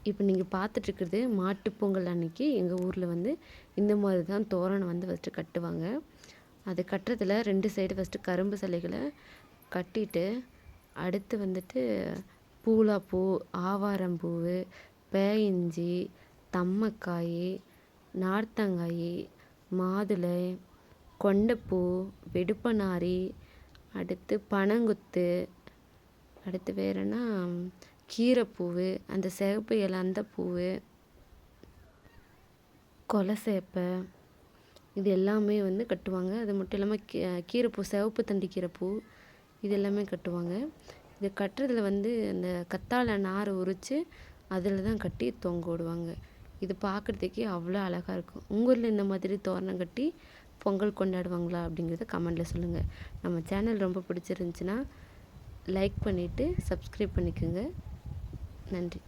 இப்போ நீங்கள் பார்த்துட்ருக்குறது மாட்டுப் பொங்கல் அன்னைக்கு எங்கள் ஊரில் வந்து இந்த மாதிரி தான் தோரணம் வந்து ஃபஸ்ட்டு கட்டுவாங்க. அது கட்டுறதுல 2 சைடு ஃபஸ்ட்டு கரும்பு சிலைகளை கட்டிட்டு, அடுத்து வந்துட்டு பூலாப்பூ, ஆவாரம்பூவு, பேயிஞ்சி, தம்மக்காய், நார்த்தங்காய், மாதுளை, கொண்டைப்பூ, வெடுப்பனாரி, அடுத்து பனங்குத்து, அடுத்து வேறன்னா கீரைப்பூவு, அந்த சிகப்பு இலை அந்த பூவு, கொலசேப்பை, இது எல்லாமே வந்து கட்டுவாங்க. அது மட்டும் இல்லாமல் கீரைப்பூ, சிவப்பு தண்டு கீரைப்பூ, இது எல்லாமே கட்டுவாங்க. இது கட்டுறதுல வந்து அந்த கத்தாழை நார் உரித்து அதில் தான் கட்டி தொங்க விடுவாங்க. இது பார்க்குறதுக்கே அவ்வளோ அழகாக இருக்கும். உங்கள் ஊரில் இந்த மாதிரி தோரணம் கட்டி பொங்கல் கொண்டாடுவாங்களா அப்படிங்கிறத கமெண்டில் சொல்லுங்கள். நம்ம சேனல் ரொம்ப பிடிச்சிருந்துச்சின்னா லைக் பண்ணிவிட்டு சப்ஸ்கிரைப் பண்ணிக்கோங்க. நன்றி.